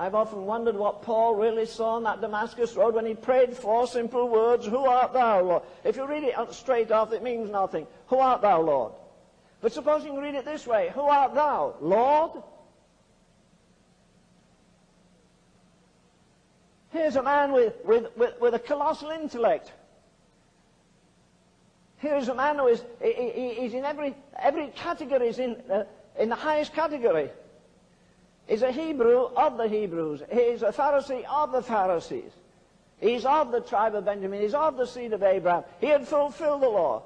I've often wondered what Paul really saw on that Damascus road when he prayed 4 simple words, "Who art thou, Lord?" If you read it straight off, it means nothing. Who art thou, Lord? But suppose you can read it this way. Who art thou, Lord? Here's a man with a colossal intellect. Here's a man who is he's in every category, is in the highest category. He's a Hebrew of the Hebrews. He's a Pharisee of the Pharisees. He's of the tribe of Benjamin. He's of the seed of Abraham. He had fulfilled the law.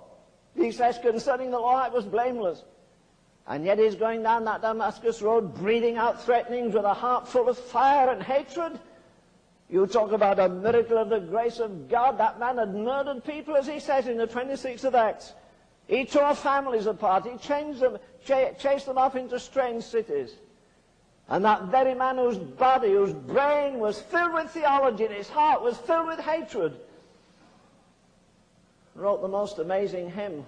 He says concerning the law it was blameless. And yet he's going down that Damascus road breathing out threatenings with a heart full of fire and hatred. You talk about a miracle of the grace of God. That man had murdered people, as he says in the 26th of Acts. He tore families apart. He chased them off into strange cities. And that very man whose body, whose brain was filled with theology and his heart was filled with hatred, wrote the most amazing hymn,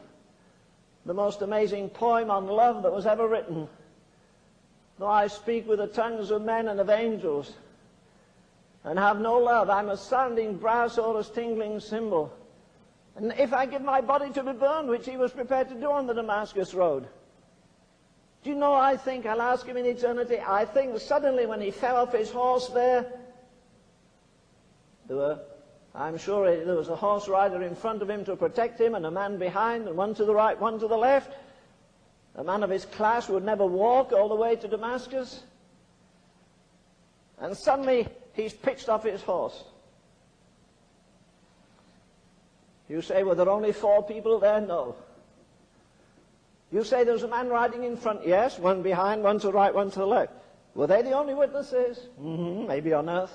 the most amazing poem on love that was ever written. Though I speak with the tongues of men and of angels, and have no love, I'm a sounding brass or a tingling cymbal. And if I give my body to be burned, which he was prepared to do on the Damascus road, do you know, I think, I'll ask him in eternity, I think suddenly when he fell off his horse there, I'm sure there was a horse rider in front of him to protect him, and a man behind, and one to the right, one to the left. A man of his class would never walk all the way to Damascus. And suddenly he's pitched off his horse. You say, were there only 4 people there? No. You say there was a man riding in front. Yes, one behind, one to the right, one to the left. Were they the only witnesses? Maybe on earth.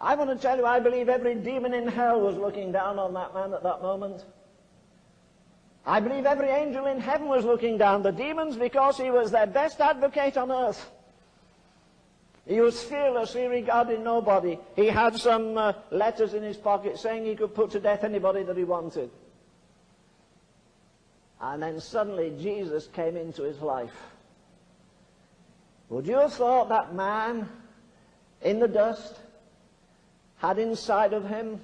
I want to tell you, I believe every demon in hell was looking down on that man at that moment. I believe every angel in heaven was looking down. The demons, because he was their best advocate on earth. He was fearless, he regarded nobody. He had some letters in his pocket saying he could put to death anybody that he wanted. And then suddenly Jesus came into his life. Would you have thought that man in the dust had inside of him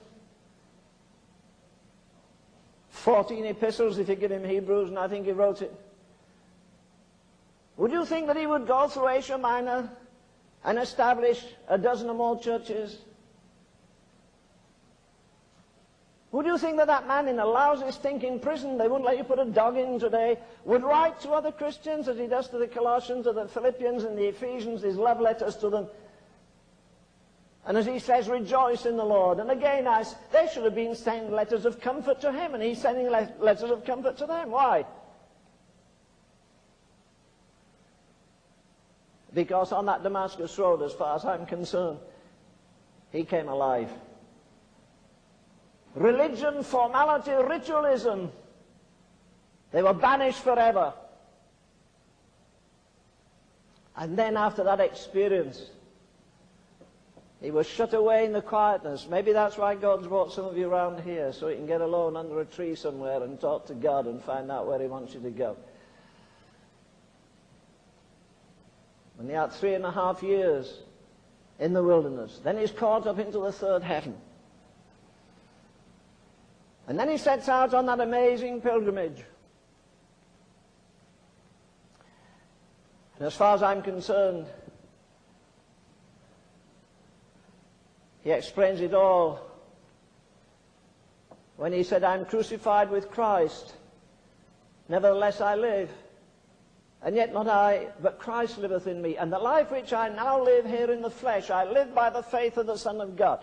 14 epistles, if you give him Hebrews, and I think he wrote it? Would you think that he would go through Asia Minor and establish a dozen or more churches? Would you think that that man in a lousy, stinking prison, they wouldn't let you put a dog in today, would write to other Christians as he does to the Colossians, to the Philippians and the Ephesians, his love letters to them? And as he says, rejoice in the Lord. And again, they should have been sending letters of comfort to him, and he's sending letters of comfort to them. Why? Because on that Damascus road, as far as I'm concerned, he came alive. Religion, formality, ritualism, they were banished forever. And then after that experience, he was shut away in the quietness. Maybe that's why God's brought some of you around here, so you can get alone under a tree somewhere and talk to God and find out where he wants you to go. And he had 3.5 years in the wilderness. Then he's caught up into the 3rd heaven. And then he sets out on that amazing pilgrimage. And as far as I'm concerned, he explains it all when he said, I'm crucified with Christ, nevertheless I live. And yet not I, but Christ liveth in me. And the life which I now live here in the flesh, I live by the faith of the Son of God.